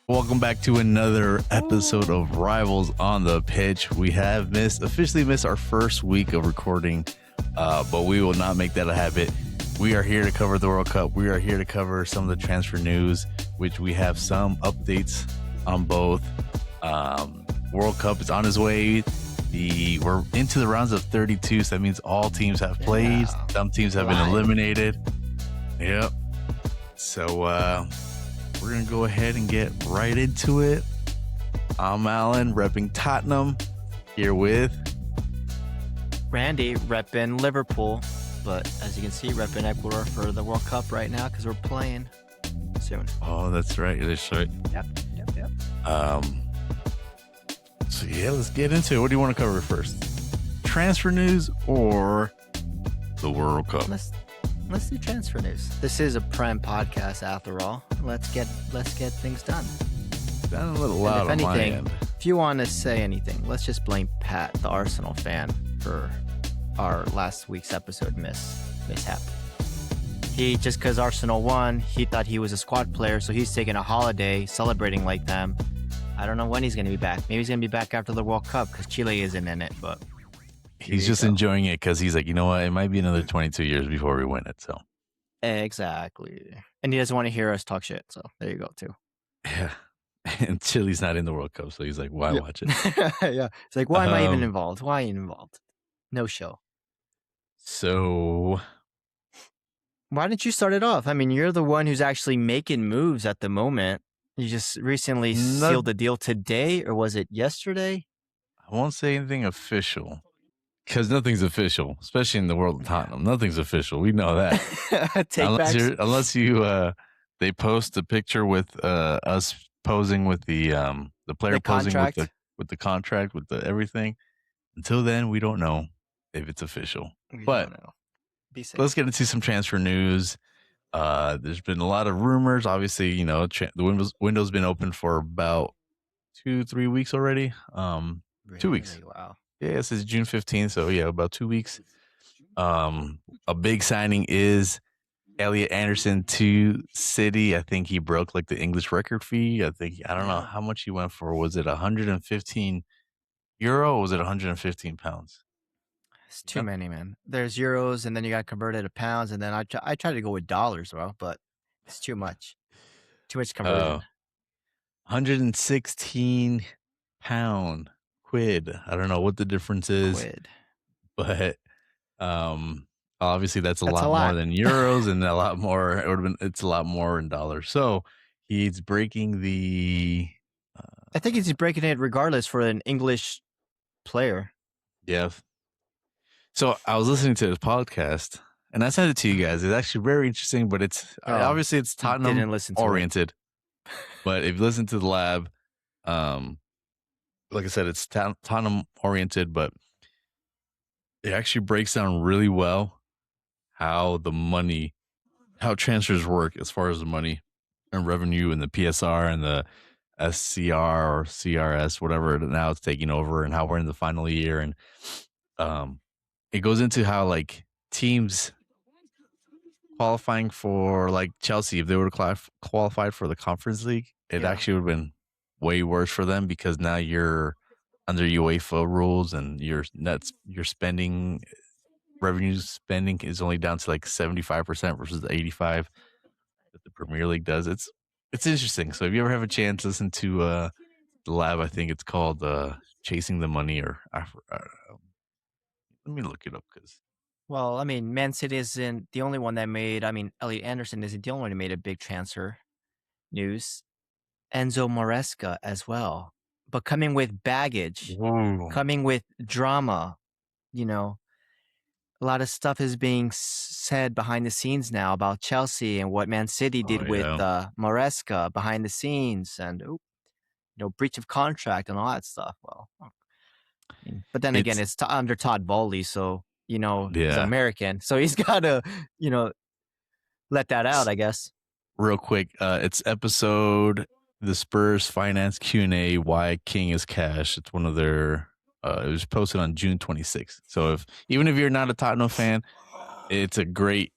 Welcome back to another episode of Rivals on the Pitch. We have officially missed our first week of recording, but we will not make that a habit. We are here to cover the World Cup. We are here to cover some of the transfer news, which we have some updates on both. World Cup is on its way. We're into the rounds of 32, so that means all teams have played. Yeah. Some teams have been eliminated. Yep. So, we're going to go ahead and get right into it. I'm Alan, repping Tottenham, here with Randy, repping Liverpool. But as you can see, repping Ecuador for the World Cup right now because we're playing soon. Oh, that's right. That's right. Yep. So, yeah, let's get into it. What do you want to cover first? Transfer news or the World Cup? Let's do transfer news. This is a Prem podcast after all. Let's get things done. Sound a little loud on my end. If you want to say anything, let's just blame Pat, the Arsenal fan, for our last week's episode mishap. He just because Arsenal won, he thought he was a squad player, so he's taking a holiday, celebrating like them. I don't know when he's going to be back. Maybe he's going to be back after the World Cup because Chile isn't in it, but he's just enjoying it because he's like, you know what? It might be another 22 years before we win it. So exactly. And he doesn't want to hear us talk shit. So there you go, too. Yeah. And Chile's not in the World Cup. So he's like, why watch it? Yeah. It's like, why am I even involved? Why involved? No show. So why didn't you start it off? I mean, you're the one who's actually making moves at the moment. You just recently sealed the deal today, or was it yesterday? I won't say anything official because nothing's official, especially in the world of Tottenham. Nothing's official. We know that. unless they post a picture with us posing with the player posing with the contract, with the everything. Until then, we don't know if it's official. But let's get into some transfer news. There's been a lot of rumors. Obviously, you know, the window's been open for about 2-3 weeks already. Really? 2 weeks. Wow. Yeah, this is June 15th. So yeah, about 2 weeks. A big signing is Elliot Anderson to City. I think he broke like the English record fee. I don't know how much he went for. Was it 115 euro or was it 115 pounds? It's too many, man. There's euros, and then you got converted to pounds, and then I try to go with dollars, bro, but it's too much. Too much conversion. 116 pound quid. I don't know what the difference is, but obviously that's a lot more than euros, and a lot more. It's a lot more in dollars. So he's breaking the. I think he's breaking it regardless for an English player. Yeah. So I was listening to this podcast, and I sent it to you guys. It's actually very interesting, but it's obviously it's Tottenham oriented. But if you listen to the lab, like I said, it's Tottenham oriented, but it actually breaks down really well how transfers work as far as the money and revenue and the PSR and the SCR or CRS, whatever now it's taking over, and how we're in the final year. And it goes into how like teams qualifying for like Chelsea, if they were qualified for the Conference League, it actually would have been way worse for them because now you're under UEFA rules and your revenue spending is only down to like 75% versus the 85% that the Premier League does. It's interesting. So if you ever have a chance, listen to the lab. I think it's called Chasing the Money, or let me look it up because. Well, I mean, Man City isn't the only one that made. I mean, Elliot Anderson isn't the only one who made a big transfer news. Enzo Maresca as well, but coming with baggage, coming with drama. You know, a lot of stuff is being said behind the scenes now about Chelsea and what Man City did with Maresca behind the scenes, and breach of contract and all that stuff. Well, but then again, it's under Todd Bowley, so he's American, so he's got to let that out, I guess. Real quick, it's episode the Spurs Finance Q&A, Why King is Cash. It's one of their It was posted on June 26th. So even if you're not a Tottenham fan, it's a great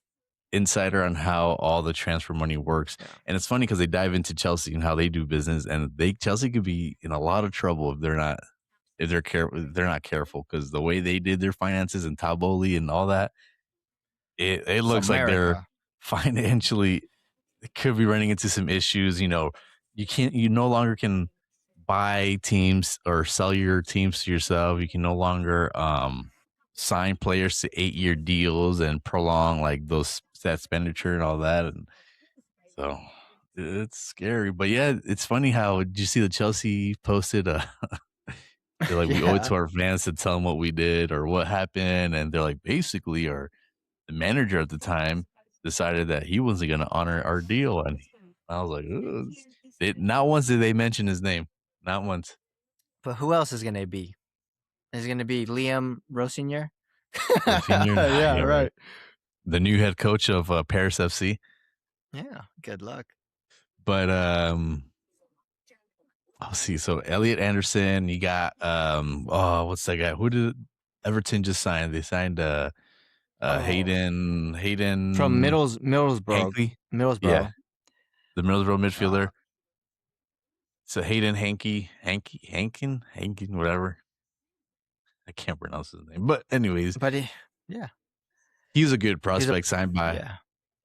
insider on how all the transfer money works. Yeah. And it's funny because they dive into Chelsea and how they do business, and Chelsea could be in a lot of trouble if they're not careful, because the way they did their finances and Taboli and all that, it It's looks like they're America. financially could be running into some issues. You no longer can buy teams or sell your teams to yourself. You can no longer sign players to 8-year deals and prolong like that expenditure and all that. And so it's scary. But yeah, it's funny how did you see the Chelsea posted they're like, we owe it Yeah. to our fans to tell them what we did or what happened. And they're like, basically, the manager at the time decided that he wasn't going to honor our deal. And I was like, "Ugh." Not once did they mention his name. Not once. But who else is gonna be? Is it gonna be Liam Rosignol? Senior, Yeah, yeah, right. right. The new head coach of Paris FC. Yeah, good luck. But I'll see. So Elliot Anderson, you got what's that guy? Who did Everton just sign? They signed Hayden From Middlesbrough. Hankley. Yeah, Middlesbrough. the Middlesbrough midfielder. Uh, So Hayden Hankin, whatever. I can't pronounce his name. But anyways, but yeah, he's a good he's a prospect signed by yeah.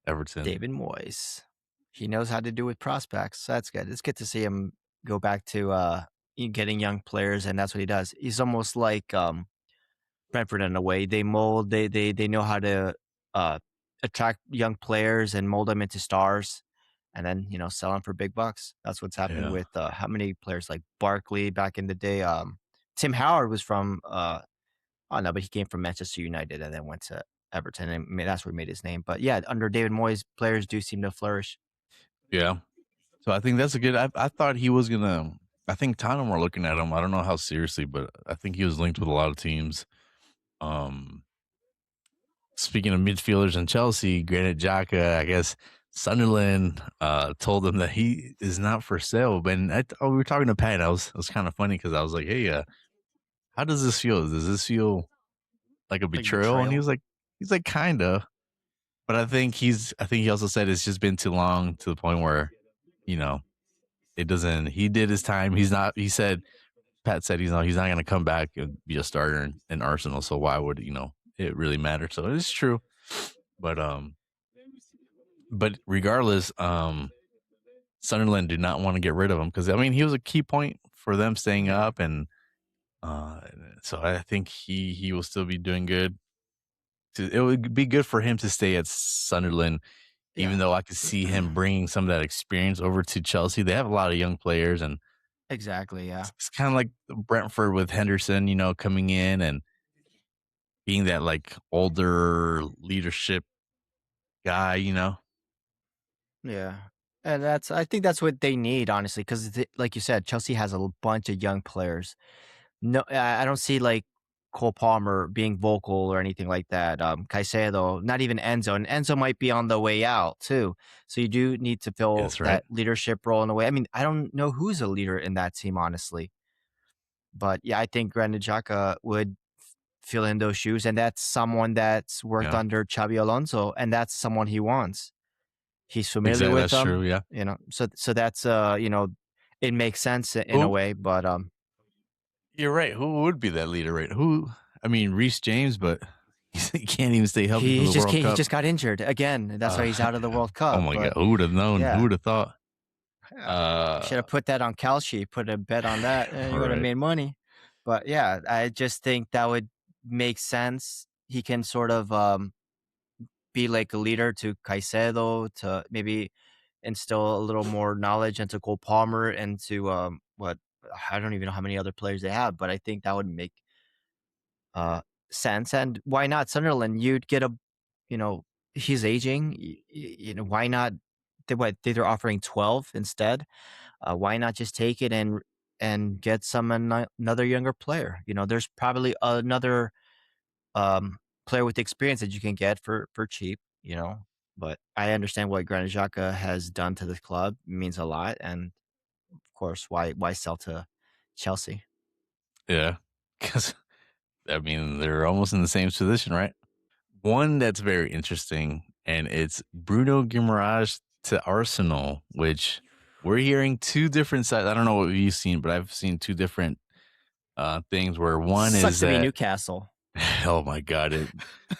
Everton. David Moyes. He knows how to do with prospects. That's good. It's good to see him go back to getting young players, and that's what he does. He's almost like Brentford in a way. They mold. They know how to uh, attract young players and mold them into stars, and then sell them for big bucks. That's what's happened Yeah. with how many players like Barkley back in the day. Tim Howard was from oh no, but he came from Manchester United and then went to Everton, and that's where he made his name. But yeah, under David Moyes, players do seem to flourish. Yeah. So I think that's a good. I thought he was gonna. I think Tottenham were looking at him. I don't know how seriously, but I think he was linked with a lot of teams. Um, Speaking of midfielders in Chelsea, Granit Xhaka, I guess Sunderland told him that he is not for sale. But we were talking to Pat. It was kind of funny because I was like, "Hey, how does this feel? Does this feel like a Like betrayal?" And betrayal. he's like, kinda. But I think he also said it's just been too long to the point where, you know, it doesn't. He did his time. He's not. He said Pat said he's not going to come back and be a starter in Arsenal. So why would it really matter? So it's true. But regardless, Sunderland did not want to get rid of him because I mean he was a key point for them staying up, and so I think he will still be doing good. It would be good for him to stay at Sunderland, even Yeah, though I could see him bringing some of that experience over to Chelsea. They have a lot of young players, and exactly. Yeah, it's kind of like Brentford with Henderson, coming in and being that like older leadership guy. yeah, and I think that's what they need, honestly, because like you said, Chelsea has a bunch of young players. No, I don't see like Cole Palmer being vocal or anything like that. Caicedo, not even Enzo, and Enzo might be on the way out too. So you do need to fill Yes, right. that leadership role in a way. I mean, I don't know who's a leader in that team, honestly, but yeah, I think Granit Xhaka would fill in those shoes, and that's someone that's worked Yeah, under Xabi Alonso, and that's someone he wants. He's familiar exactly. with That's them, true. Yeah. so that's it makes sense in a Who way, but You're right. Who would be that leader? Right? Who? I mean, Reece James, but he can't even stay healthy for he the just World he Cup. just got injured again. That's why Uh, he's out of the World oh Cup. my god, But who would have known? Who yeah, would have thought? should Uh, have put that on Kalshi, put a bet on that, and you all would have right. made money. But yeah, I just think that would make sense. He can sort of be like a leader to Caicedo, to maybe instill a little more knowledge into Cole Palmer and to what I don't even know how many other players they have, but I think that would make uh sense. And why not Sunderland? You'd get he's aging. Why not? They're offering 12 instead. Why not just take it and get another younger player? There's probably another player with experience that you can get for cheap. But I understand what Granit Xhaka has done to the club. It means a lot, and of course, why sell to Chelsea? Yeah. because I mean they're almost in the same position, right? One that's very interesting, and it's Bruno Guimaraes to Arsenal, which we're hearing two different sides. I don't know what you've seen, but I've seen two different things. Where one Sucks is to be that, Newcastle. oh my god,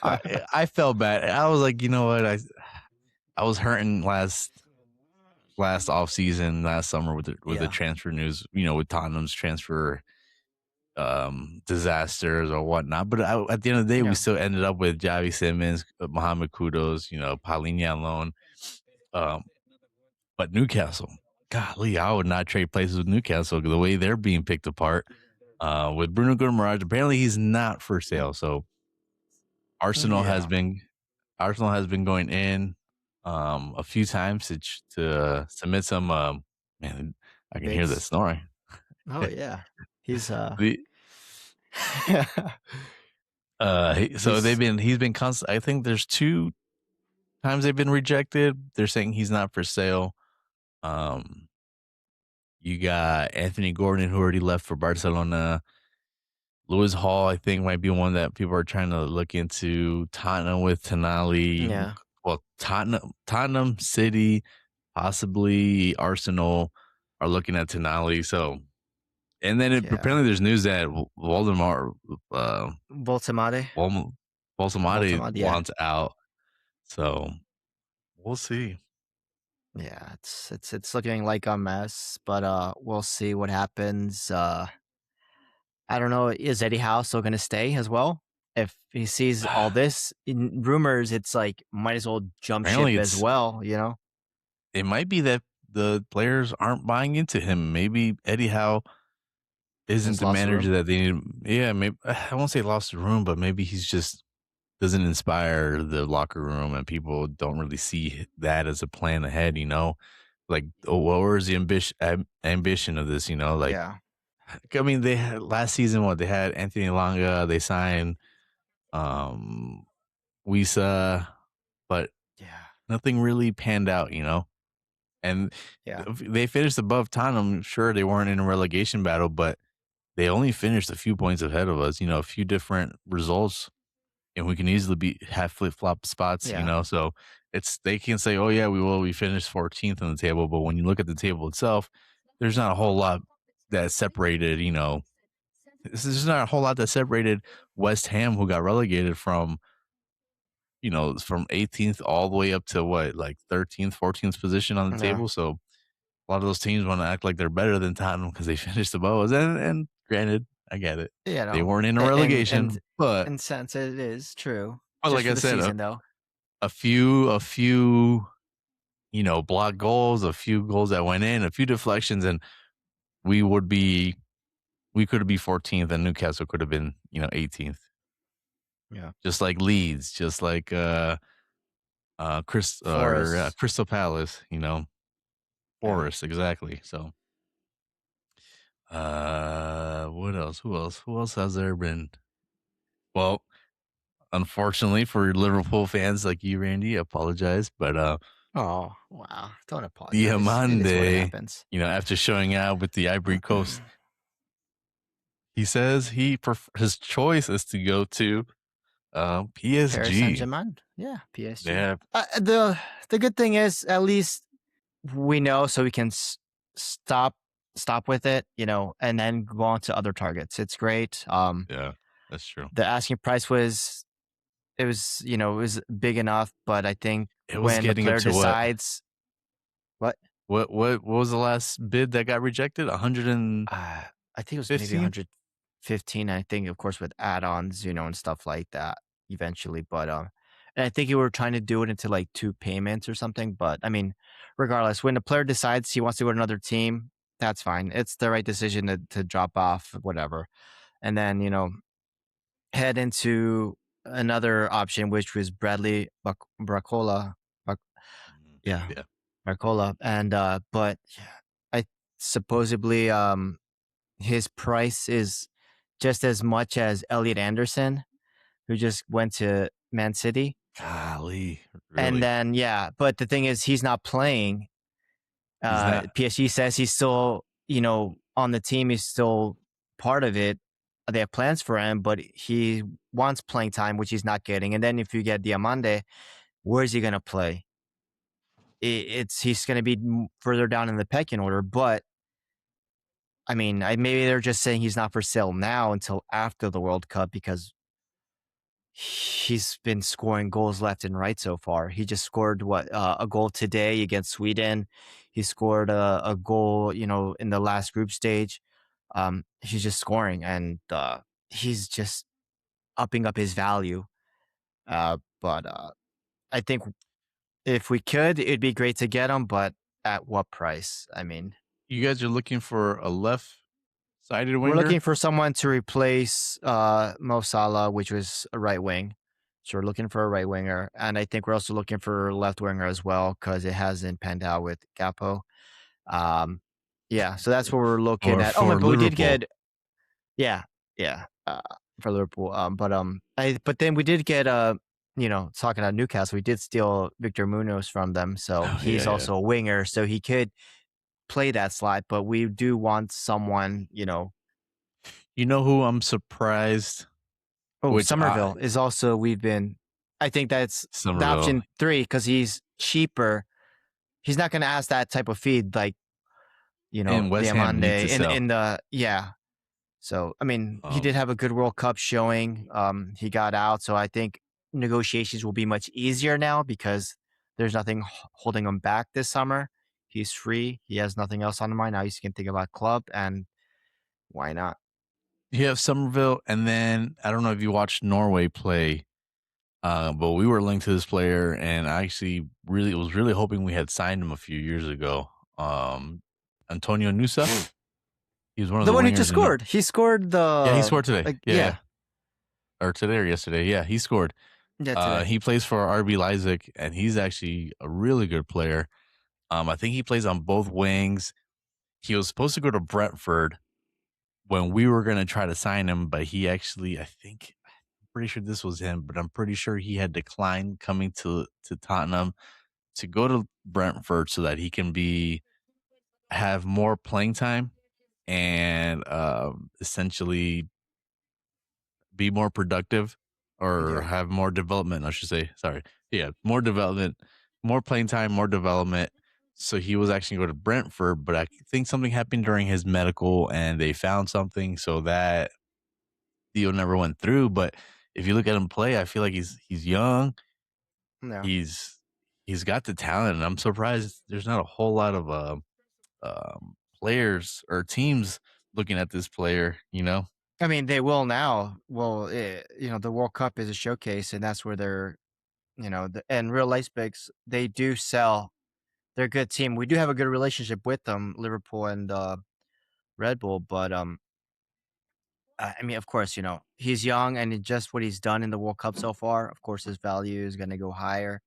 I felt bad. I was like, you know what, I was hurting last off season, last summer with the Yeah. transfer news, with Tottenham's transfer disasters or whatnot. But at the end of the day, we Yeah. still ended up with Javi Simmons, Mohamed Kudos, Paulinho on loan. But Newcastle, golly, I would not trade places with Newcastle the way they're being picked apart. With Bruno Guimaraes, apparently he's not for sale. So Arsenal has Yeah. been going in a few times to submit some man, I can hear the Bids. snoring. Oh yeah. He's The so he's he's been constant. I think there's two times they've been rejected. They're saying he's not for sale. You got Anthony Gordon, who already left for Barcelona. Lewis Hall, I think, might be one that people are trying to look into. Tottenham with Tonali. yeah. Well, Tottenham City, possibly Arsenal are looking at Tonali. So, and then Yeah. apparently there's news that Voldemar, Boltemade. Bolsonaro Yeah. wants out. So we'll see. Yeah, it's looking like a mess, but we'll see what happens. I don't know, is Eddie Howe still gonna stay as well? If he sees all this in rumors, it's like might as well jump Apparently, ship as well, you know? it might be that the players aren't buying into him. Maybe Eddie Howe isn't Has the lost the manager room. that they need. Yeah, maybe I won't say lost the room, but maybe he's just doesn't inspire the locker room, and people don't really see that as a plan ahead. Like, oh, what was the ambition of this? Like, Yeah. I mean, they had last season. What they had Anthony Longa, they signed Wisa, but Yeah. nothing really panned out. And Yeah. they finished above Tottenham. Sure, they weren't in a relegation battle, but they only finished a few points ahead of us. A few different results, and we can easily have flip flop spots. Yeah. So they can say, "Oh yeah, we finished 14th on the table," but when you look at the table itself, there's not a whole lot that separated. This is not a whole lot that separated West Ham, who got relegated from 18th all the way up to what, like 13th, 14th position on the Yeah. table. So a lot of those teams want to act like they're better than Tottenham because they finished above us. And granted, I get it. You They know, weren't in a a- relegation, but in sense it is true. but Just like for I the said, season though. a few block goals, a few goals that went in, a few deflections, and we could be 14th, and Newcastle could have been 18th. Yeah. Just like Leeds, just like Forest. Crystal Palace, Forest, exactly. So what else? Who else has there been? Well, unfortunately for Liverpool fans like you, Randy, I apologize, but Oh, wow. Don't apologize. It is what Diamande, happens. after showing out with the Ivory Coast, he says his choice is to go to Paris PSG. Saint-Germain. Yeah, PSG. Yeah, The good thing is at least we know, so we can stop with it, and then go on to other targets. It's great. yeah, that's true. The asking price was big enough, but I think It was when the getting player up to decides what what was the last bid that got rejected? 100 and I think it was maybe 15? 115. I think, of course, with add-ons, and stuff like that eventually. But and I think you were trying to do it into like 2 payments or something. But I mean, regardless, when the player decides he wants to go to another team, that's fine. It's the right decision to drop off, whatever, and then head into another option, which was Bradley Bracola. Yeah, Yeah. Barcola, and but I supposedly his price is just as much as Elliot Anderson, who just went to Man City. Golly, And really? then but the thing is he's not playing. He's not. PSG says he's still, on the team, he's still part of it. they have plans for him, but he wants playing time, which he's not getting. And then if you get Diamande, where is he going to play? It's he's going to be further down in the pecking order. But I mean, maybe they're just saying he's not for sale now until after the World Cup because he's been scoring goals left and right so far. He just scored a goal today against Sweden. He scored a goal, in the last group stage. He's just scoring, and he's just upping up his value. But I think if we could, it'd be great to get him. But at what price? I mean, You guys are looking for a left-sided we're winger? looking for someone to replace Mo Salah, which was a right wing. So we're looking for a right winger, and I think we're also looking for a left winger as well because it hasn't panned out with Gapo. Yeah, so that's what we're looking Or at. Oh, for but we did Liverpool? get yeah, yeah, for Liverpool. But then we did get talking about Newcastle, we did steal Victor Munoz from them, so Oh, yeah, he's yeah. also a winger, so he could play that slot. But we do want someone, You know who I'm surprised? Oh, Which Somerville is also I think that's the Somerville option 3 because he's cheaper. He's not going to ask that type of feed like, and West Ham need Diamande to sell. in the, yeah. So, I mean, he did have a good World Cup showing. He got out. So I think negotiations will be much easier now because there's nothing holding him back this summer. He's free. He has nothing else on his mind. Now he can think about club, and why not? You have Somerville, and then I don't know if you watched Norway play, but we were linked to this player, and I actually was really hoping we had signed him a few years ago. Antonio Nusa. He was one of The the one who just wingers. scored. He scored Yeah, he scored today. like, Yeah, or today or yesterday. Yeah, he scored. yeah, today. He plays for RB Leipzig, and he's actually a really good player. I think he plays on both wings. He was supposed to go to Brentford when we were going to try to sign him, but he actually, I'm pretty sure this was him, but I'm pretty sure he had declined coming to Tottenham to go to Brentford so that he can have more playing time and essentially be more productive or Yeah. have more development, I should say. Sorry. Yeah, more development, more playing time, more development. So he was actually going to go to Brentford, but I think something happened during his medical and they found something, so that deal never went through. But if you look at him play, I feel like he's young. No. He's got the talent, and I'm surprised there's not a whole lot of players or teams looking at this player, you know? I mean, they will now. Well, the World Cup is a showcase, and that's where they're, and Real Leipzigs, they do sell. They're a good team. We do have a good relationship with them, Liverpool and Red Bull. But I mean, of course, he's young, and just what he's done in the World Cup so far, of course, his value is going to go higher.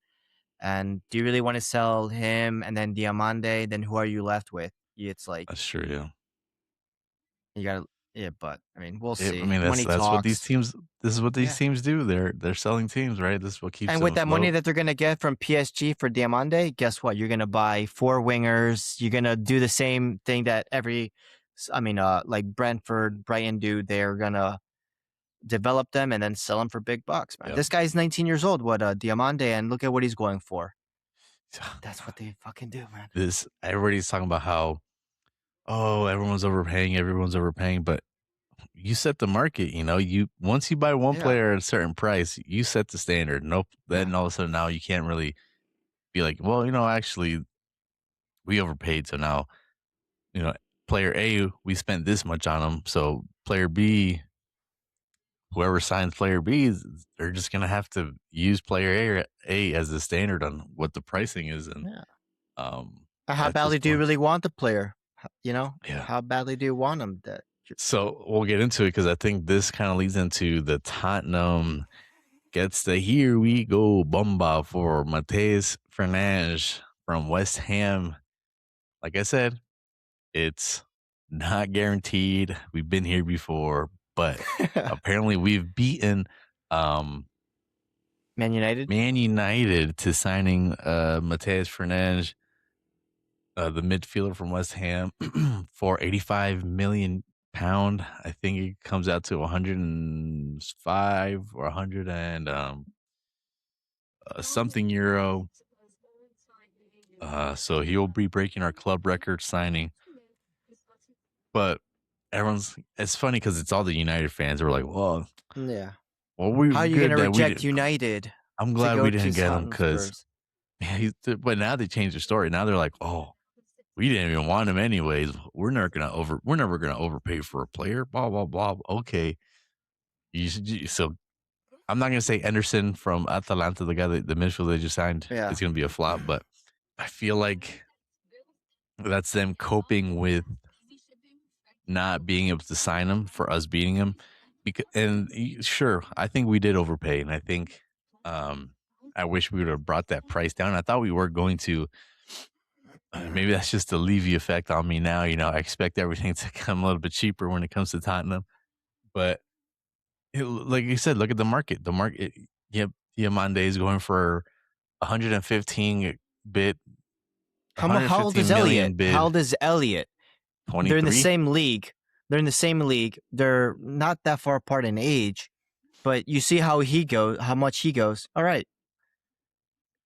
And do you really want to sell him and then Diamande? Then who are you left with? It's like That's true, yeah. you got to, yeah. But I mean, we'll I see. mean, Money that's what these talks. teams. This is what these Yeah. teams do. They're selling teams, right? This is what keeps And them with that money afloat. that they're gonna get from PSG for Diamande, guess what? You're gonna buy 4 wingers. You're gonna do the same thing that like Brentford, Brighton do. They're gonna develop them and then sell them for big bucks, man. Yep. This guy's 19 years old. Diamande, and look at what he's going for. That's what they fucking do, man. Everybody's talking about how, oh, everyone's overpaying, but you set the market. You once you buy one Yeah. player at a certain price, you set the standard. Nope. Then all of a sudden now you can't really be like, well, actually we overpaid, so now player A, we spent this much on him, so player B, whoever signs player B, they're just gonna have to use player A as the standard on what the pricing is, and How at this badly do you point, really want the player? yeah. How badly do you want him? So we'll get into it because I think this kind of leads into the Tottenham gets the here we go bomba for Matheus Fernandes from West Ham. Like I said, it's not guaranteed. We've been here before, but apparently we've beaten Man United to signing Matheus Fernandes, the midfielder from West Ham, for 85 million pound. I think it comes out to 105 or 100 and something euro. So he'll be breaking our club record signing. But it's funny because it's all the United fans. We're like, Yeah. well, we How were are you going good to that we reject didn't. United I'm to glad go we to didn't get him Tottenham because, Spurs? but now they changed their story. Now they're like, oh, we didn't even want him anyways. We're never gonna overpay for a player. Blah blah blah. Okay, so I'm not gonna say Anderson from Atalanta, the midfielder they just signed, Yeah. is gonna be a flop, but I feel like that's them coping with not being able to sign him for us beating him. Because sure, I think we did overpay, and I think um, I wish we would have brought that price down. I thought we were going to. Maybe that's just the Levy effect on me now. I expect everything to come a little bit cheaper when it comes to Tottenham. But like you said, look at the market. The market, yep, Diamande is going for 115 bid, How old 115 is Elliot? million How bid, old is Elliot? They're in the 23. same league. They're in the same league. They're not that far apart in age, but you see how how much he goes. All right,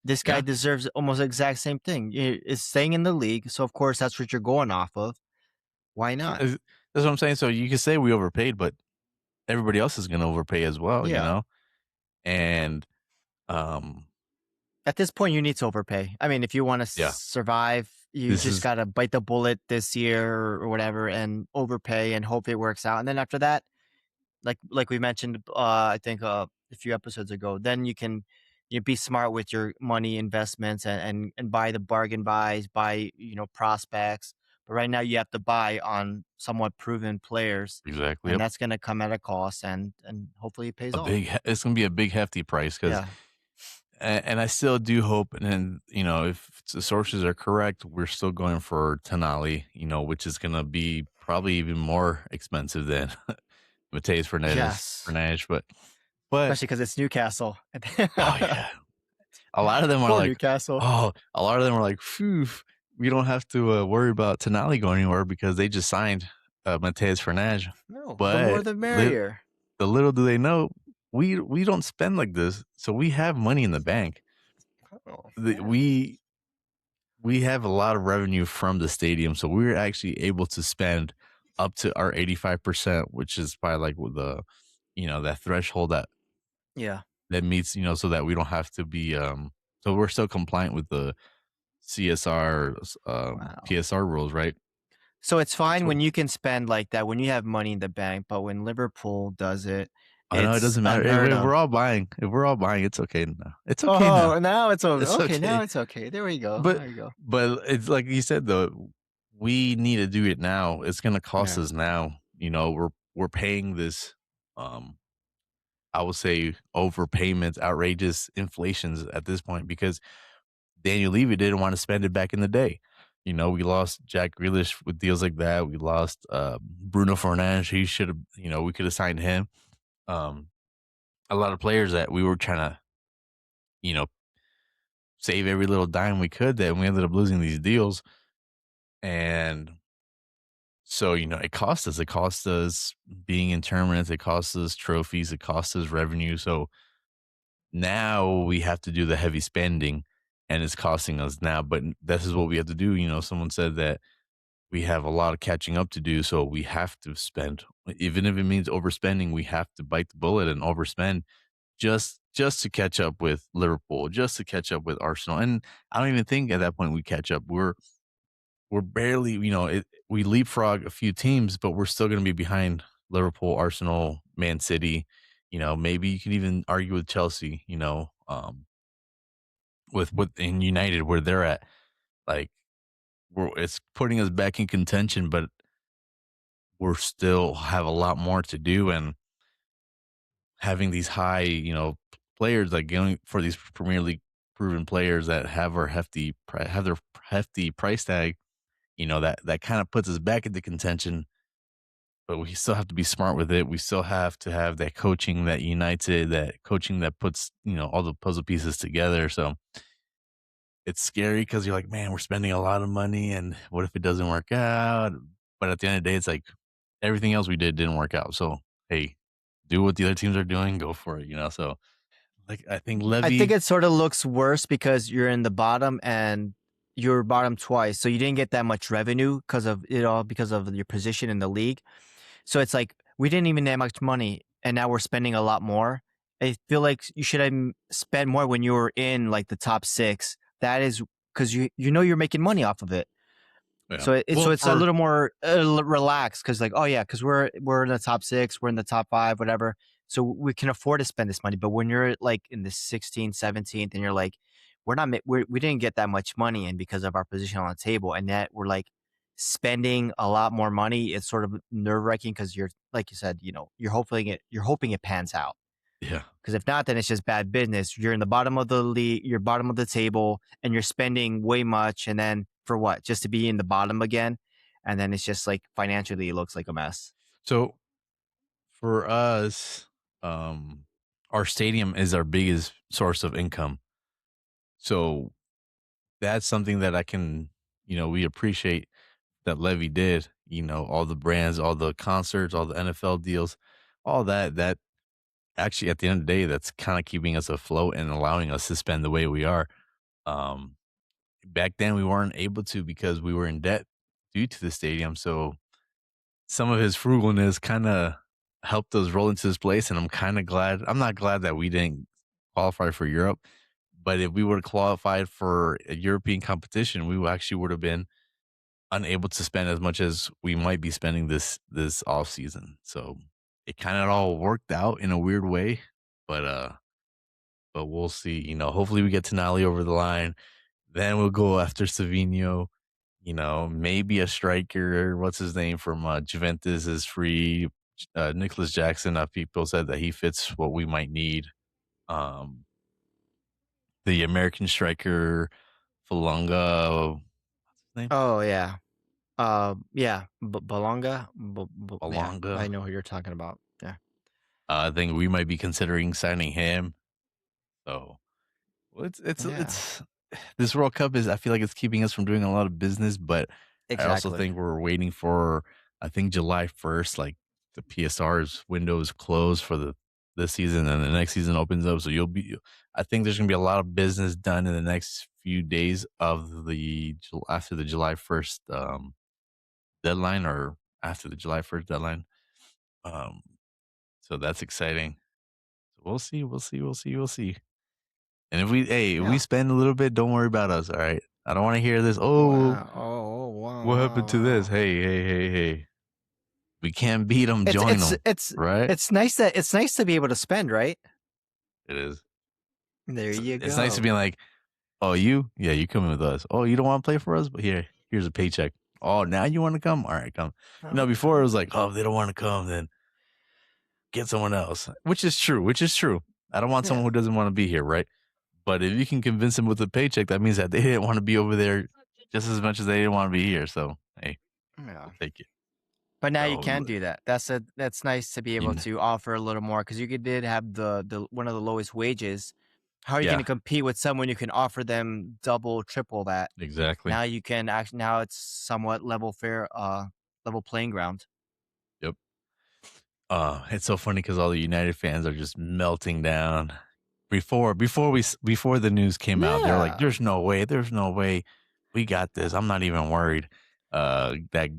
this guy Yeah, deserves almost the exact same thing. Is staying in the league, so of course that's what you're going off of. Why not? that's what I'm saying. So you can say we overpaid, but everybody else is going to overpay as well. Yeah. And um, At this point, you need to overpay. I mean, if you want to yeah, survive, you this just is gotta bite the bullet this year or whatever, and overpay and hope it works out. And then after that, like we mentioned, I think a few episodes ago, then you be smart with your money investments and buy the bargain buys, buy prospects. But right now, you have to buy on somewhat proven players, exactly and yep. that's gonna come at a cost, and hopefully it pays off. It's going to be a big hefty price because Yeah, and I still do hope, and then if the sources are correct, we're still going for Tenali, which is going to be probably even more expensive than Mateus yes, Fernandes, but especially because it's Newcastle. oh yeah, a lot of them are Poor like, Newcastle. a lot of them are like, phew, we don't have to worry about Tenali going anywhere because they just signed Mateus Fernandes, No, the more but the merrier. the little do they know, we don't spend like this, so we have money in the bank. Oh, The, yeah. we have a lot of revenue from the stadium, so we're actually able to spend up to our 85%, which is probably like with the that threshold Yeah. that meets so that we don't have to be so we're still compliant with the CSR Wow. PSR rules, right? So it's fine So when you can spend like that when you have money in the bank, but when Liverpool does it, I know it it's doesn't matter unheard if of. we're all buying, it's okay now. It's okay now. Oh, now it's over. It's Okay, now okay. it's okay. There we go. But There you go. but it's like you said though, we need to do it now. It's gonna cost Yeah. us now. We're paying this um I would say overpayments, outrageous inflations at this point because Daniel Levy didn't want to spend it back in the day. We lost Jack Grealish with deals like that. We lost Bruno Fernandes. He should have, we could have signed him. Um, a lot of players that we were trying to, you know, save every little dime we could that we ended up losing these deals. And so, it cost us. It cost us being in tournaments. It cost us trophies. It cost us revenue. So now we have to do the heavy spending and it's costing us now. But this is what we have to do. Someone said that we have a lot of catching up to do. So we have to spend, even if it means overspending, we have to bite the bullet and overspend just to catch up with Liverpool, just to catch up with Arsenal. And I don't even think at that point we catch up. We're barely, we leapfrog a few teams, but we're still going to be behind Liverpool, Arsenal, Man City. Maybe you can even argue with Chelsea. With in United where they're at, like it's putting us back in contention, but we're still have a lot more to do. And having these high, players like going for these Premier League proven players that have their hefty price tag, that kind of puts us back into contention. But we still have to be smart with it. We still have to have that coaching that unites it, that coaching that puts all the puzzle pieces together. So it's scary because you're like, man, we're spending a lot of money, and what if it doesn't work out? But at the end of the day, it's like everything else we did didn't work out. So hey, do what the other teams are doing, go for it, you know. So like I think I think Levy, it sort of looks worse because you're in the bottom and you're bottom twice, so you didn't get that much revenue because of it all because of your position in the league. So it's like we didn't even that much money, and now we're spending a lot more. I feel like you should have spent more when you were in like the top six. That is because you know you're making money off of it. yeah. So Well, it's a for little more relaxed because like, oh yeah, because we're in the top six, we're in the top five, whatever. So we can afford to spend this money. But when you're like in the 16th, 17th, and you're like, we didn't get that much money in because of our position on the table, and that we're like spending a lot more money. It's sort of nerve wracking because you're like you said, you're hoping it pans out. yeah. Because if not, then it's just bad business. You're in the bottom of the league, you're bottom of the table, and you're spending way much. And then for what? Just to be in the bottom again. And then it's just like financially, it looks like a mess. So for us, our stadium is our biggest source of income. So that's something that I can, we appreciate that Levy did. All the brands, all the concerts, all the NFL deals, all that. That actually, at the end of the day, that's kind of keeping us afloat and allowing us to spend the way we are. Um, Back then, we weren't able to because we were in debt due to the stadium. So some of his frugalness kind of helped us roll into this place, and I'm kind of glad. I'm not glad that we didn't qualify for Europe, but if we would have qualified for a European competition, we actually would have been unable to spend as much as we might be spending this off season. So it kind of all worked out in a weird way, but we'll see. Hopefully we get Tenali over the line. Then we'll go after Savino. Maybe a striker. What's his name from Juventus is free. Nicholas Jackson. People said that he fits what we might need. Um, the American striker Falunga. What's his name? Oh, yeah. Yeah. Balonga. Yeah. Falunga. I know who you're talking about. Yeah. I think we might be considering signing him. So well, Yeah. it's this World Cup is I feel like it's keeping us from doing a lot of business, but I also Exactly. think we're waiting for I think July 1st, like the PSR's window is closed for the this season and the next season opens up. So I think there's gonna be a lot of business done in the next few days of after the July 1st deadline or after the July 1st deadline. Um so that's exciting. So we'll see. And if we Yeah. spend a little bit, don't worry about us. All right. I don't want to hear this. Oh, Wow. Oh, wow. what happened Wow. to this? Wow. Hey. We can't beat them. It's Join it's them. it's Right. it's nice to be able to spend, right? It is. There you It's nice to go. be like, oh, yeah, you coming with us. Oh, you don't want to play for us? But here's a paycheck. Oh, now you want to come? All right, come. Before it was like, oh, if they don't want to come, then get someone else, which is true. I don't want Yeah. someone who doesn't want to be here. Right. But if you can convince them with a paycheck, that means that they didn't want to be over there just as much as they didn't want to be here. So, hey, Yeah. we'll take it. But now you So, can do that. That's nice to be you able kn to offer a little more because did have the one of the lowest wages. How are you going to yeah, compete with someone you can offer them double, triple that? exactly. Now you can actually now it's somewhat level playing ground. Yep. It's so funny because all the United fans are just melting down. Before the news came out, they were like, Yeah. there's no way, we got this. I'm not even worried." That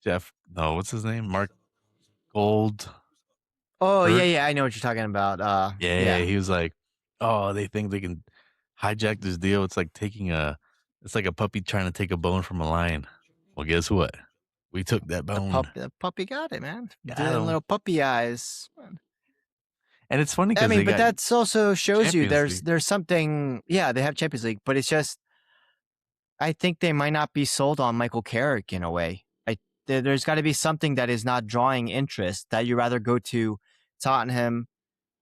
Jeff, no, what's his name? Mark Goldberg. Oh yeah, yeah. I know what you're talking about. Yeah, Yeah. he was like, "Oh, they think they can hijack this deal. It's like a puppy trying to take a bone from a lion." Well, guess what? We took that bone. The puppy got it, man. Got The him. little puppy eyes. And it's funny I because mean, they but got that's also shows you Champions League. there's something. Yeah, they have Champions League, but it's just I think they might not be sold on Michael Carrick in a way. There's got to be something that is not drawing interest that you rather go to Tottenham,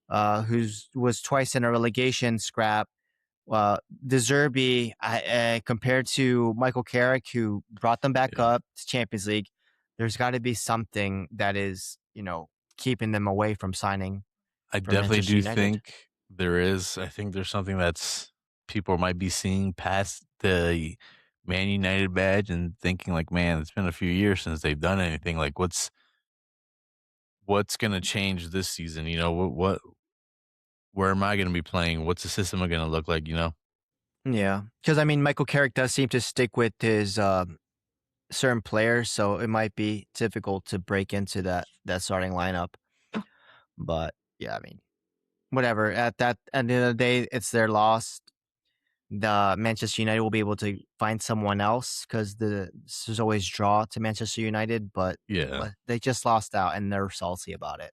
who's was twice in a relegation scrap. De Zerbi, compared to Michael Carrick, who brought them back Yeah. up to Champions League, there's got to be something that is, keeping them away from signing I for definitely Manchester do United. think there is. I think there's something that's people might be seeing past the Man United badge and thinking like, man, it's been a few years since they've done anything. Like, what's going to change this season? Where am I going to be playing? What's the system going to look like? Yeah, because I mean, Michael Carrick does seem to stick with his certain players, so it might be difficult to break into that starting lineup. But yeah, I mean, whatever. At the end of the day, it's their loss. The Manchester United will be able to find someone else because there's always draw to Manchester United, but Yeah. they just lost out and they're salty about it.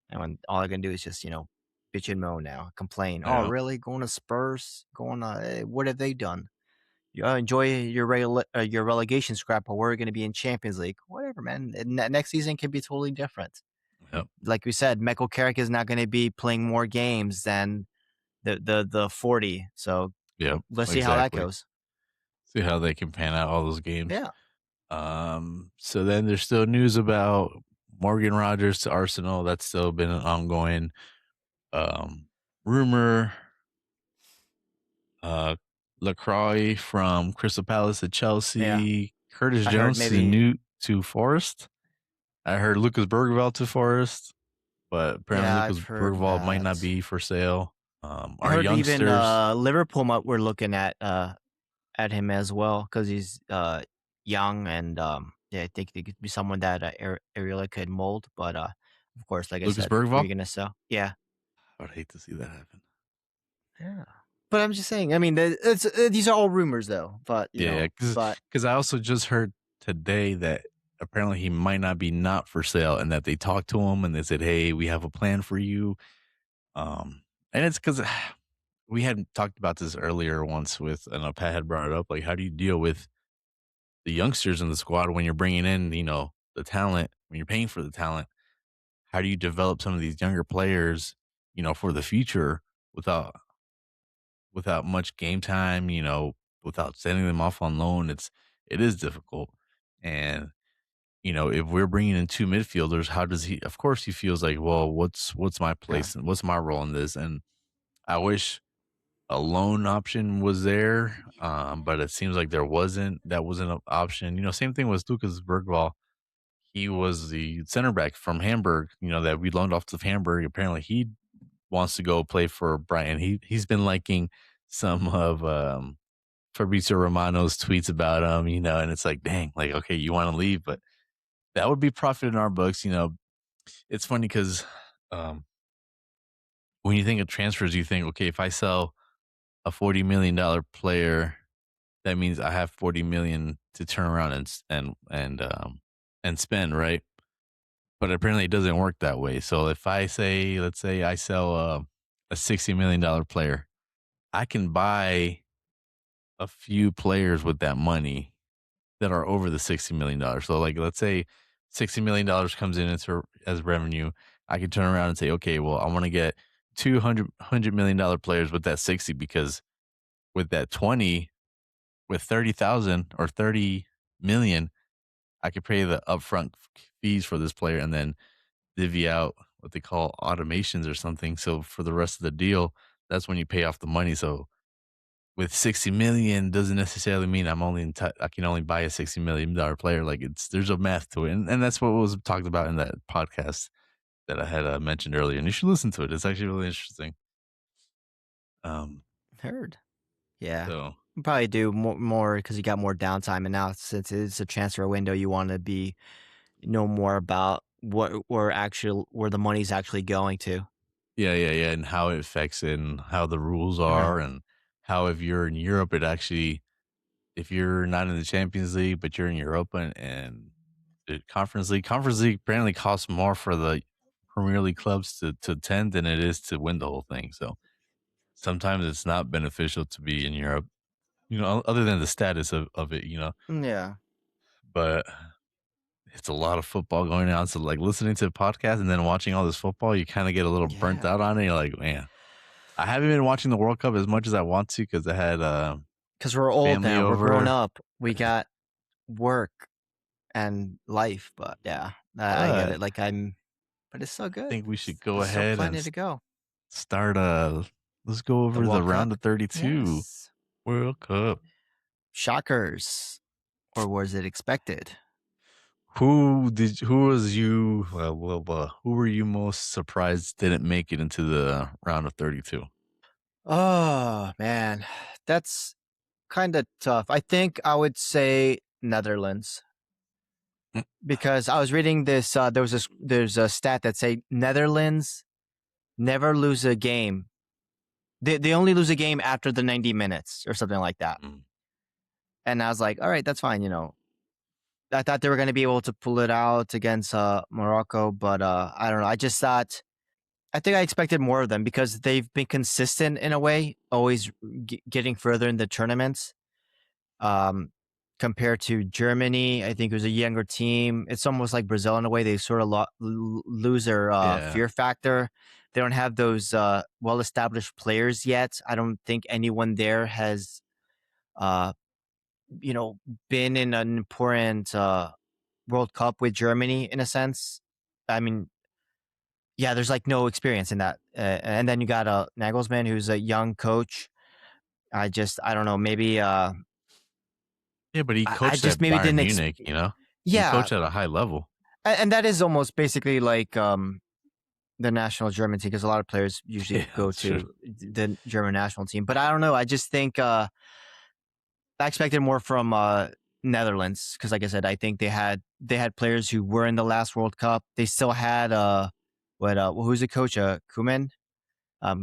And when all they're gonna do is just bitch and moan now, complain. Oh, Yeah. really? Going to Spurs? Going to what have they done? You enjoy your relegation scrap, but we're going to be in Champions League. Whatever, man. Next season can be totally different. Yep. Like we said, Michael Carrick is not going to be playing more games than the 40. So Yep. let's see how that Exactly. goes. See how they can pan out all those games. Yeah. So then there's still news about Morgan Rogers to Arsenal. That's still been an ongoing rumor. Lacroix from Crystal Palace to Chelsea. Yeah. Curtis I heard Jones to Forest. I heard Lucas Bergvall to Forest, but apparently Yeah, Lucas I've heard Bergvall might not that. be for sale. I Our heard even youngsters. Liverpool were looking at him as well because he's young and yeah, I think he could be someone that Ariola could mold. But of course, like I Lucas said, who are Bergvall? you gonna sell? Yeah, I would hate to see that happen. yeah. But I'm just saying. I mean, it's these are all rumors, though. But Yeah, because I also just heard today that apparently he might not be not for sale, and that they talked to him and they said, "Hey, we have a plan for you." And it's because we had talked about this earlier once with, I know Pat had brought it up. Like, how do you deal with the youngsters in the squad when you're bringing in, the talent, when you're paying for the talent? How do you develop some of these younger players, for the future without much game time, without sending them off on loan? It is difficult. And, if we're bringing in two midfielders, how does he, of course he feels like, well, what's my yeah, place and what's my role in this? And I wish a loan option was there, but it seems like there wasn't. That wasn't an option. Same thing with Lucas Bergvall. He was the center back from Hamburg, that we loaned off to Hamburg. Apparently, he wants to go play for Brighton. He's been liking some of Fabrizio Romano's tweets about him, and it's like, dang, like, okay, you want to leave, but that would be profit in our books. It's funny because when you think of transfers, you think, okay, if I sell a $40 million player, that means I have 40 million to turn around and spend, right? But apparently it doesn't work that way. So if let's say I sell a $60 million player, I can buy a few players with that money that are over the $60 million. So, like, let's say $60 million comes in as revenue. I can turn around and say, okay, well, I want to get $200 million players with that 60, because with that 20, with 30,000 or 30 million, I could pay the upfront fees for this player and then divvy out what they call automations or something. So for the rest of the deal, that's when you pay off the money. So with 60 million doesn't necessarily mean I can only buy a $60 million player. Like, there's a math to it. And that's what was talked about in that podcast that I had mentioned earlier. And you should listen to it. It's actually really interesting. heard. Yeah, So you probably do more because you got more downtime, and now since it's a transfer window, you want to know more about where the money's actually going to. yeah, and how it affects it and how the rules Yeah. are, and how if you're in Europe, if you're not in the Champions League, but you're in Europa and the Conference League apparently costs more for the Premier League clubs to attend than it is to win the whole thing. So sometimes it's not beneficial to be in Europe, other than the status of it, Yeah. but it's a lot of football going on. So, like, listening to the podcast and then watching all this football, you kind of get a little burnt Yeah. out on it. You're like, man, I haven't been watching the World Cup as much as I want to because I had Because we're old family now. We're grown over. up. We got work and life. But yeah, I get But it. But it's so I good. think we should go There's still ahead and plenty to go. start. Let's go The over the World round Cup. of 32 Yes. World Cup. Shockers. Or was it expected? who were you most surprised didn't make it into the round of 32? Oh man, that's kind of tough. I think I would say Netherlands Mm, because I was reading this. There's a stat that say Netherlands never lose a game. They only lose a game after the 90 minutes or something like that. mm. And I was like, all right, that's fine. I thought they were going to be able to pull it out against Morocco, but I don't know. I think I expected more of them because they've been consistent in a way, always getting further in the tournaments. Um, Compared to Germany, I think it was a younger team. It's almost like Brazil in a way. They sort of lose their Yeah. fear factor. They don't have those well-established players yet. I don't think anyone there has, uh, been in an important World Cup with Germany in a sense. I mean, yeah, there's like no experience in that. And then you got Nagelsmann, who's a young coach. I don't know, maybe Yeah, but he I coached just at maybe Bayern didn't. Munich, He Yeah, coached at a high level. and that is almost basically like the national German team because a lot of players usually Yeah, go that's true. to the German national team. But I don't know. I just think I expected more from Netherlands because, like I said, I think they had players who were in the last World Cup. They still had who's the coach? Koeman.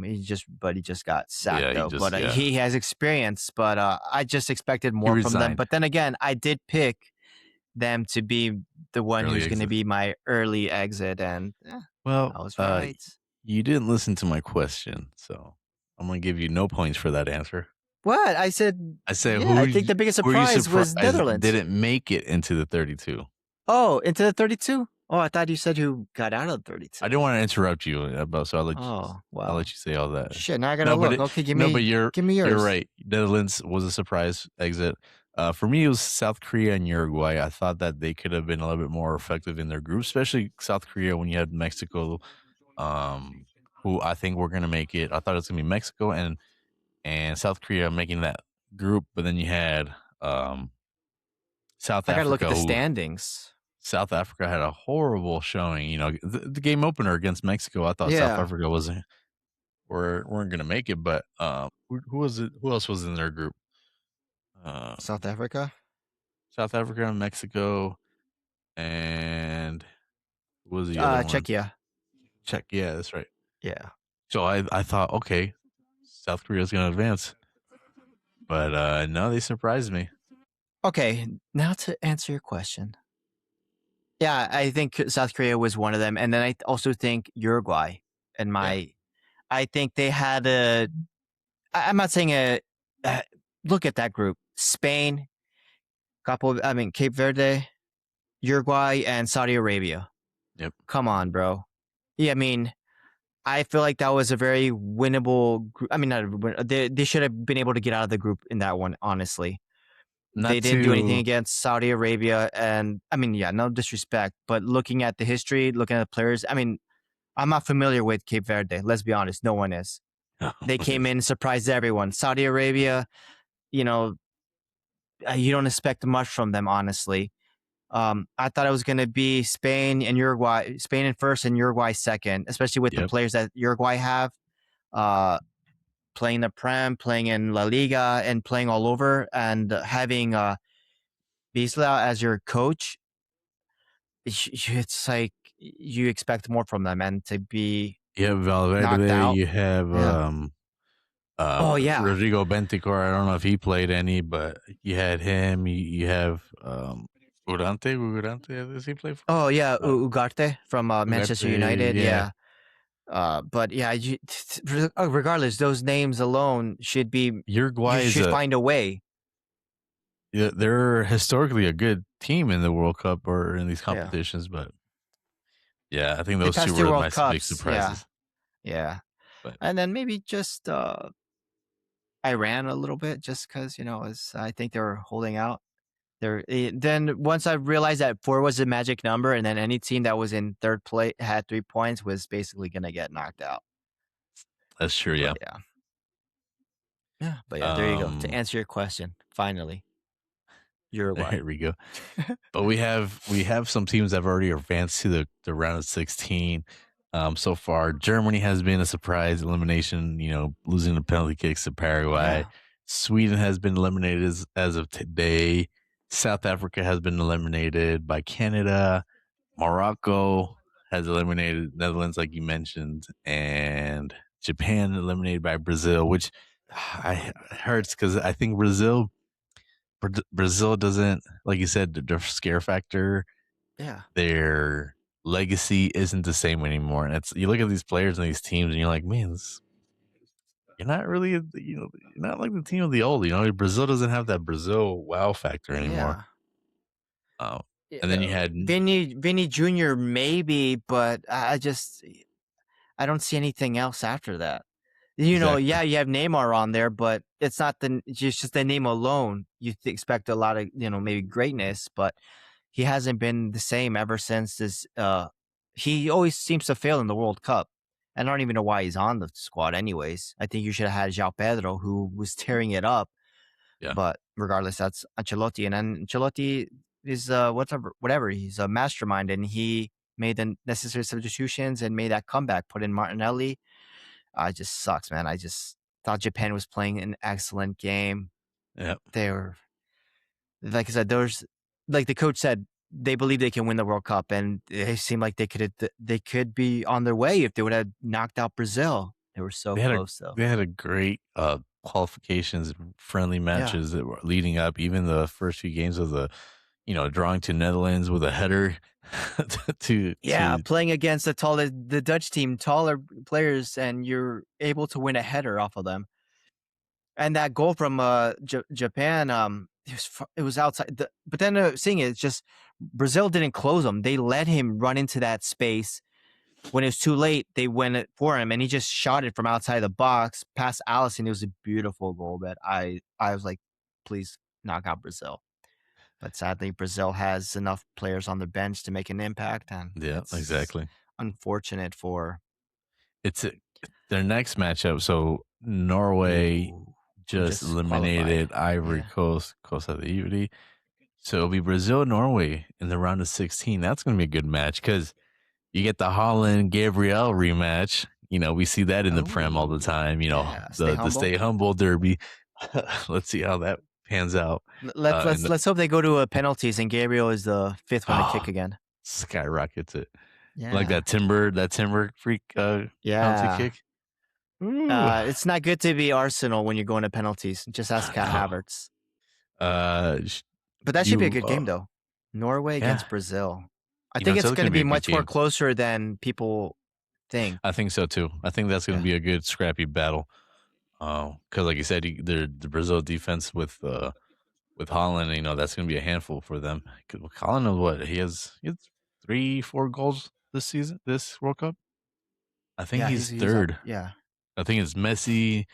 He just got sacked Yeah, he though. But just yeah. he has experience. But I just expected He more from them. resigned But then again, I did pick them to be the one early who's going to exit. be my early exit, and Well, I was right. you didn't listen to my question, so I'm gonna give you no points for that answer. What I said? I said, Yeah, I think the biggest who are you surprise was surprised Netherlands. didn't make it into the 32? Oh, into the 32. Oh, I thought you said who got out of the I 32. didn't want to interrupt you, so Oh I'll well, let you say all that. shit. Now I gotta No, but look. Okay, you're give me yours. right. Netherlands was a surprise exit. For me, it was South Korea and Uruguay. I thought that they could have been a little bit more effective in their group, especially South Korea when you had Mexico, um, who I think were going to make it. I thought it was going to be Mexico and South Korea making that group, but then you had South I gotta look at Africa, the who standings. South Africa had a horrible showing. The game opener against Mexico, I thought South Yeah, Africa weren't going to make it, but who was it? Who else was in their group? South Um, Africa. South Africa, Mexico, and who was the other one? Czechia. Czech. Yeah, that's right. Yeah. So I thought, okay, South Korea's going to advance, but no, they surprised me. Okay, now to answer your question. Yeah, I think South Korea was one of them, and then I also think Uruguay. And Yeah. I think they had I'm not saying look at that group: Spain, Cape Verde, Uruguay, and Saudi Arabia. Yep. Come on, bro. Yeah, I mean, I feel like that was a very winnable group. I mean, they should have been able to get out of the group in that one. Honestly, they Not didn't do anything to against Saudi Arabia, and I mean, yeah, no disrespect, but looking at the history, looking at the players, I mean, I'm not familiar with Cape Verde. Let's be honest, no one is. They came in, surprised everyone. Saudi Arabia, you know, you don't expect much from them, honestly. I thought it was going to be Spain and Uruguay, Spain in first and Uruguay second, especially with the Yep. players that Uruguay have, playing the Prem, playing in La Liga, and playing all over, and having Bisla as your coach. It's like you expect more from them, and to be You have knocked Valverde, out. you have Yeah. Oh yeah. Rodrigo Bentancur. I don't know if he played any, but you had him. You have Ugarte. Does he play for? Oh yeah, Uh, Ugarte from Manchester Ugarte, United. yeah. Yeah. But yeah, regardless, those names alone should be. Uruguay You should find a way. they're historically a good team in the World Cup or in these Yeah. competitions, but yeah, I think They those two passed 2 were my World big Cups. Yeah. surprises. Yeah. But And then maybe just Iran a little bit, just because I think they were holding out. Then once I realized that 4 was the magic number, and then any team that was in third place had 3 points was basically gonna get knocked out. that's true, yeah. But yeah, but yeah, there you go. To Um, answer your question, finally. Uruguay. There we go. But we have some teams that have already advanced to the round of 16. So far, Germany has been a surprise elimination. Losing the penalty kicks to Paraguay. Yeah. Sweden has been eliminated as of today. South Africa has been eliminated by Canada. Morocco has eliminated Netherlands, like you mentioned, and Japan eliminated by Brazil, which hurts because I think Brazil doesn't, like you said, the scare factor. Yeah. Their legacy isn't the same anymore, and you look at these players and these teams, and you're like, man, you're not really, you're not like the team of the old. Brazil doesn't have that Brazil wow factor anymore. Yeah. And then you had Vinny Jr. maybe, but I don't see anything else after that. Exactly. Yeah, you have Neymar on there, but it's not just the name alone. You expect a lot of maybe greatness, but he hasn't been the same ever since this. He always seems to fail in the World Cup. I don't even know why he's on the squad. Anyways, I think you should have had João Pedro, who was tearing it up. Yeah. But regardless, that's Ancelotti, and Ancelotti is whatever. He's a mastermind, and he made the necessary substitutions and made that comeback. Put in Martinelli. It just sucks, man. I just thought Japan was playing an excellent game. Yeah. They were, like I said, like the coach said, they believe they can win the World Cup, and it seemed like they could be on their way if they would have knocked out Brazil. They were so close, though. They had a great qualifications, friendly matches that were leading up. Even the first few games of the, drawing to Netherlands with a header. Playing against the Dutch team, taller players, and you're able to win a header off of them. And that goal from Japan, it was outside. But then seeing it, it's just Brazil didn't close him. They let him run into that space. When it was too late, they went for him, and he just shot it from outside the box past Alisson. It was a beautiful goal that I was like, please knock out Brazil. But sadly, Brazil has enough players on the bench to make an impact, and yeah, exactly. Unfortunate for their next matchup. So Norway just eliminated Ivory Coast, Costa Rica. So it'll be Brazil, Norway in the round of 16. That's going to be a good match because you get the Haaland Gabriel rematch. We see that in the Prem all the time. The Stay Humble Derby. Let's see how that pans out. Let's hope they go to penalties and Gabriel is the fifth one to kick again. Skyrockets it. Yeah. Like that timber freak penalty kick. It's not good to be Arsenal when you're going to penalties. Just ask Kai Havertz. But that should be a good game though. Norway against Brazil. I think it's going to be much more closer than people think. I think so too. I think that's going to be a good scrappy battle. Because like you said, the Brazil defense with Haaland, that's going to be a handful for them. Haaland, what he has 3-4 goals this World Cup. I think he's third. I think it's Messi,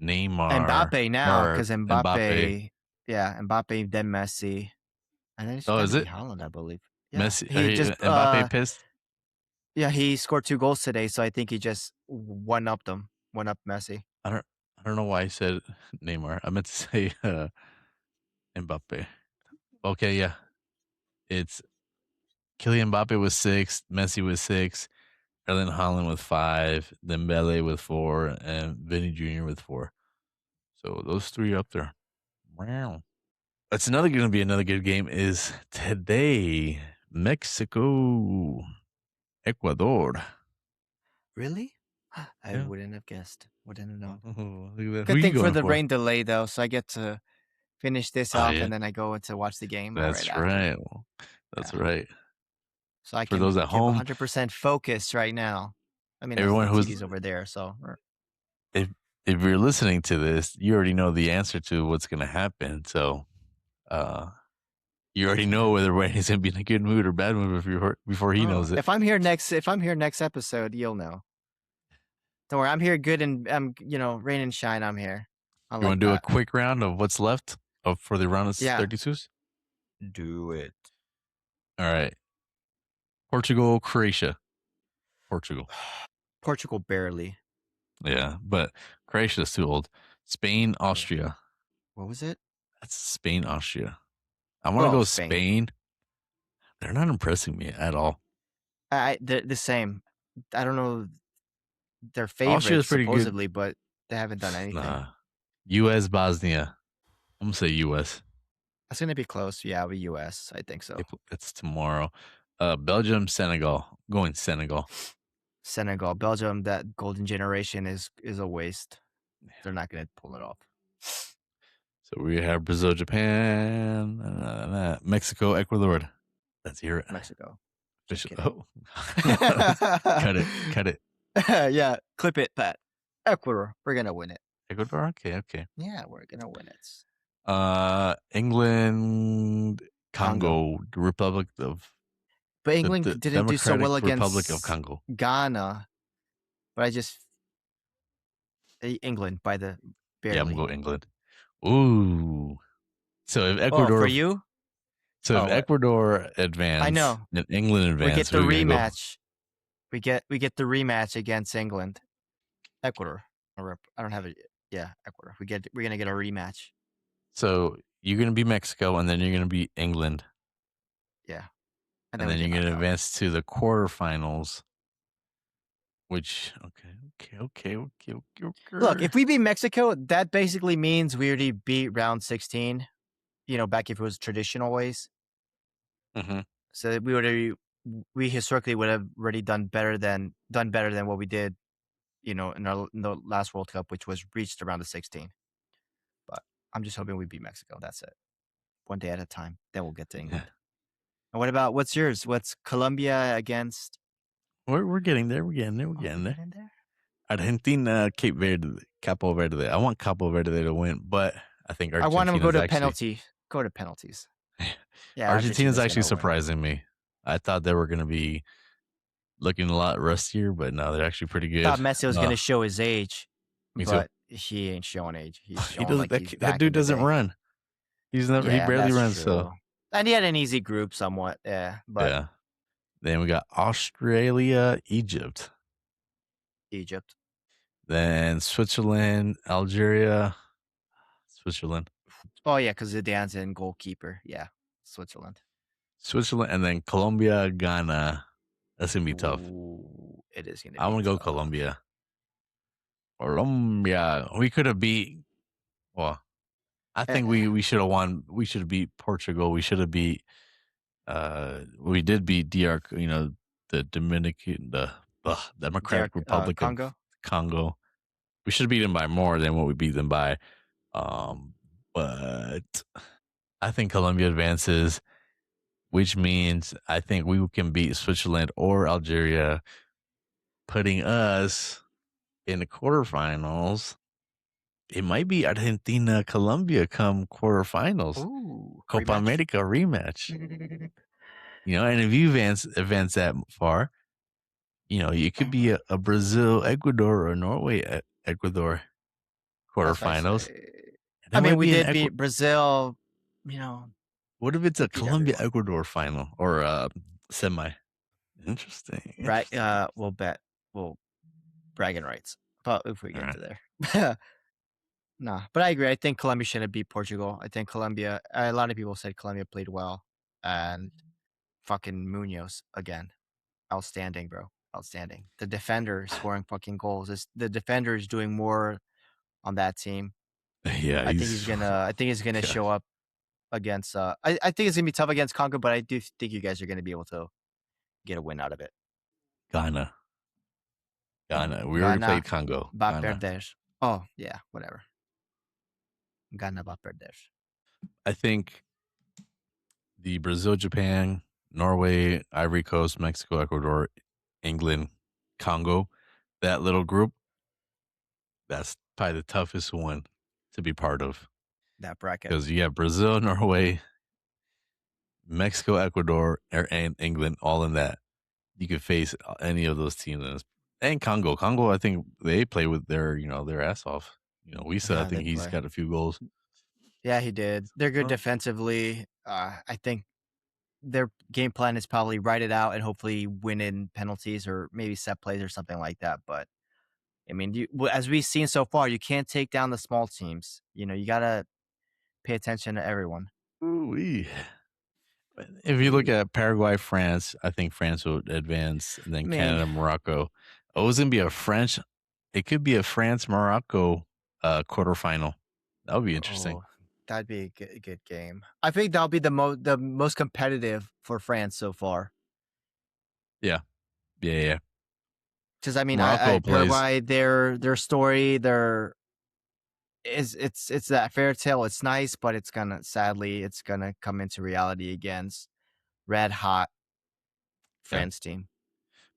Neymar, Mbappe now because Mbappe, then Messi, and then is it Haaland? I believe. Yeah. Messi, Mbappe pissed. Yeah, he scored 2 goals today, so I think he just one up Messi. I don't know why I said Neymar. I meant to say Mbappe. Okay, yeah. It's Kylian Mbappe with 6, Messi with 6, Erling Haaland with 5, Dembele with 4, and Vinny Jr. with 4. So those 3 up there. Wow. That's going to be another good game is today. Mexico, Ecuador. Really? I wouldn't have guessed. Wouldn't have known. Oh, good thing for the rain delay, though, so I get to finish this off and then I go to watch the game. That's right. That's right. So I can for those at home, 100% focused right now. I mean, everyone who's over there. So if you're listening to this, you already know the answer to what's going to happen. So you already know whether Randy's going to be in a good mood or bad mood before he knows it. If I'm here next episode, you'll know. Don't worry, I'm here good and rain and shine. I'm here. You want to do a quick round of what's left for the round of 32s? Do it. All right. Portugal, Croatia. Portugal barely. Yeah, but Croatia's too old. Spain, Austria. What was it? That's Spain, Austria. I want to Oh, go Spain. Spain. They're not impressing me at all. They're the same. I don't know. They're Austria's favorites pretty good. supposedly, but they haven't done anything. Nah. U.S. Bosnia. I'm gonna say U.S. That's gonna be close. Yeah, with US. I think so. It's tomorrow. Belgium, Senegal. Going Senegal. Senegal, Belgium. That golden generation is a waste. They're not gonna pull it off. So we have Brazil, Japan, Mexico, Ecuador. Let's hear it. Mexico. Just Oh. kidding. Cut it. Yeah, clip it, Pat. Ecuador, we're gonna win it. Ecuador. Okay. Yeah, we're gonna win it. England, Congo, the Republic of But England the didn't do so Democratic well Republic of against Congo. Ghana, but I just England by the barely. Yeah, I'm gonna go England. Ooh. So if Oh, Ecuador for you? So if what? Ecuador advance, I know. and England advance, We get the who are you gonna go? rematch. We get the rematch against England. Ecuador. I don't have it. Yeah, Ecuador. We're gonna get a rematch. So you're gonna be Mexico, and then you're gonna be England, Yeah. and we then get you're gonna knocked out. advance to the quarterfinals. Which okay. Look, if we beat Mexico, that basically means we already beat round 16. You know, back if it was traditional ways. Mm-hmm. So we historically would have already done better than what we did, you know, in the last World Cup, which was reached around the 16. But I'm just hoping we beat Mexico. That's it. One day at a time. Then we'll get to England. And what about what's yours? What's Colombia against? We're getting there. We're getting there. Argentina, Capo Verde. I want Capo Verde to win, but I think I want them to go to penalty. Go to penalties. Yeah, Argentina's actually gonna win. surprising me. I thought they were going to be looking a lot rustier, but no, they're actually pretty good. Thought Messi was going to show his age, Me too. but he ain't showing age. He's He showing doesn't. he's that back dude in the doesn't day. run. He's never. He barely that's runs. true. So And he had an easy group, somewhat. Yeah, but yeah. Then we got Australia, Egypt. Then Switzerland, Algeria, Switzerland. Oh yeah, because Zidane's in goalkeeper. Yeah, Switzerland, and then Colombia, Ghana. That's gonna be tough. Ooh, it is gonna. I want to go Colombia. We could have beat. Well, I think we should have won. We should have beat Portugal. We should have beat. We did beat DR. You know, the Dominican, the Democratic Republic Congo. of Congo. We should have beat them by more than what we beat them by. But I think Colombia advances, which means I think we can beat Switzerland or Algeria, putting us in the quarterfinals. It might be Argentina, Colombia come quarterfinals. Ooh, Copa America rematch. You know, and if you advance that far, you know, it could be a Brazil, Ecuador, or Norway, Ecuador quarterfinals. I mean, we did beat Brazil. You know, what if it's a Colombia Ecuador final or a semi? Interesting. Right. We'll bet. Well, bragging rights. But if we get to there. Nah, but I agree. I think Colombia should have beat Portugal. I think Colombia. A lot of people said Colombia played well, and fucking Munoz again, outstanding, bro, outstanding. The defender scoring fucking goals. The defender is doing more on that team. Yeah, I think he's gonna show up against. I think it's gonna be tough against Congo, but I do think you guys are gonna be able to get a win out of it. Ghana. We already played Congo. Va perder. Oh yeah, whatever. Ghana va perder. I think the Brazil, Japan, Norway, Ivory Coast, Mexico, Ecuador, England, Congo, that little group, that's probably the toughest one to be part of. That bracket. Because you have Brazil, Norway, Mexico, Ecuador, and England all in that. You could face any of those teams. And Congo. Congo, I think they play with their ass off. You know, Wisa, I think he's got a few goals. Yeah, he did. They're good defensively. I think their game plan is probably write it out and hopefully win in penalties or maybe set plays or something like that. But I mean, as we've seen so far, you can't take down the small teams. You know, you gotta pay attention to everyone. Ooh-wee. If you look at Paraguay, France, I think France will advance, and then I mean, Canada, Morocco. Oh, it's gonna be a French. It could be a France Morocco quarterfinal. That would be interesting. oh, that'd be a good game. I think that'll be the most competitive for France so far. Yeah, yeah. Because I mean, Morocco plays. Paraguay, their story, it's that fairy tale. It's nice, but it's gonna come into reality against red hot France team.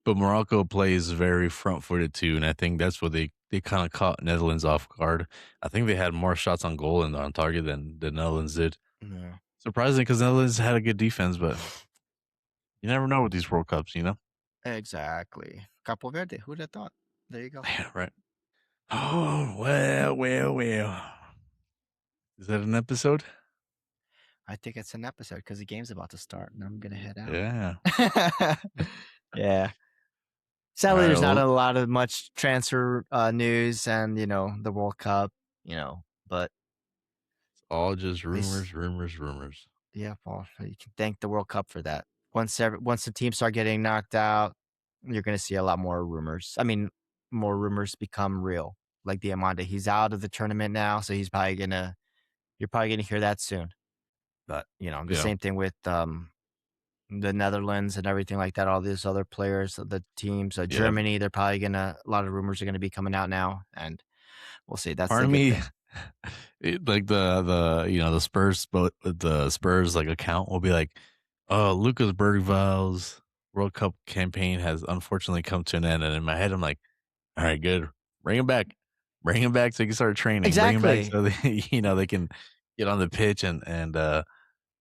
But Morocco plays very front-footed too, and I think that's what they kind of caught Netherlands off guard. I think they had more shots on goal and on target than the Netherlands did. Yeah. Surprising because Netherlands had a good defense, but you never know with these World Cups, you know? Exactly. Capo Verde. Who'd have thought? There you go. Yeah, right. Oh, well. Is that an episode? I think it's an episode because the game's about to start and I'm gonna head out. Yeah. Yeah. Sadly, there's not well, a lot of much transfer news and the World Cup, but it's all just least- rumors. yeah, Paul, you can thank the World Cup for that. Once the teams start getting knocked out, you're gonna see a lot more rumors. I mean, more rumors become real. Like Diamante, he's out of the tournament now, so you're probably gonna hear that soon. But the Yeah. same thing with the Netherlands and everything like that. All these other players, the teams, Germany, they're probably a lot of rumors are gonna be coming out now, and we'll see. That's Part the of good me, thing. like the Spurs, but the Spurs like account will be like, oh, Lucas Bergval's World Cup campaign has unfortunately come to an end, and in my head I'm like, all right, good, bring him back so he can start training. Exactly. Bring him back so they can get on the pitch and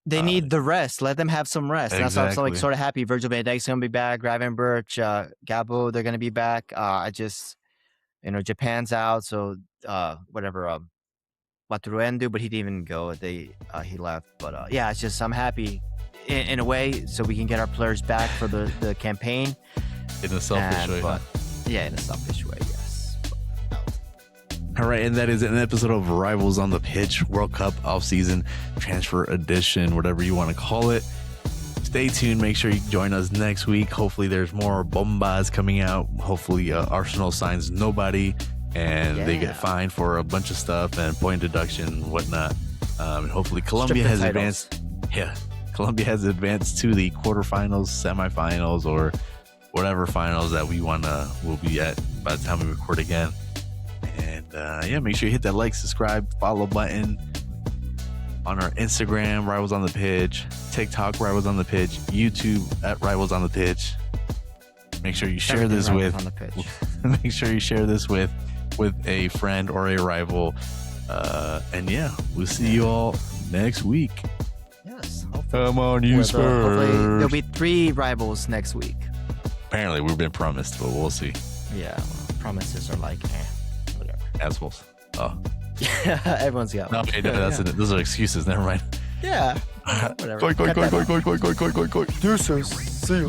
they need the rest. Let them have some rest. Exactly. That's why I'm so, like, sort of happy. Virgil van Dijk's gonna be back. Gravenberch, Gabo, they're gonna be back. I just, Japan's out, so whatever. Maturuendu, but he didn't even go. He left. But yeah, it's just I'm happy in a way, so we can get our players back for the campaign. In a selfish way. But, yeah, in a selfish way, yes. All right, and that is an episode of Rivals on the Pitch, World Cup offseason transfer edition, whatever you want to call it. Stay tuned. Make sure you join us next week. Hopefully there's more bombas coming out. Hopefully Arsenal signs nobody and they get fined for a bunch of stuff and point deduction and whatnot. And hopefully Colombia has advanced. Yeah, Colombia has advanced to the quarterfinals, semifinals, or whatever finals that we'll be at by the time we record again. And make sure you hit that like, subscribe, follow button on our Instagram, Rivals on the Pitch, TikTok, Rivals on the Pitch, YouTube at Rivals on the Pitch. Make sure you share this with. Make sure you share this with a friend or a rival. And we'll see you all next week. Yes. Come on, you Spurs. Hopefully there'll be 3 rivals next week. Apparently, we've been promised, but we'll see. Yeah, promises are like, whatever. Assholes. Oh. Everyone's got one. Okay, those are excuses. Never mind. Yeah. Whatever. Deuces. See you.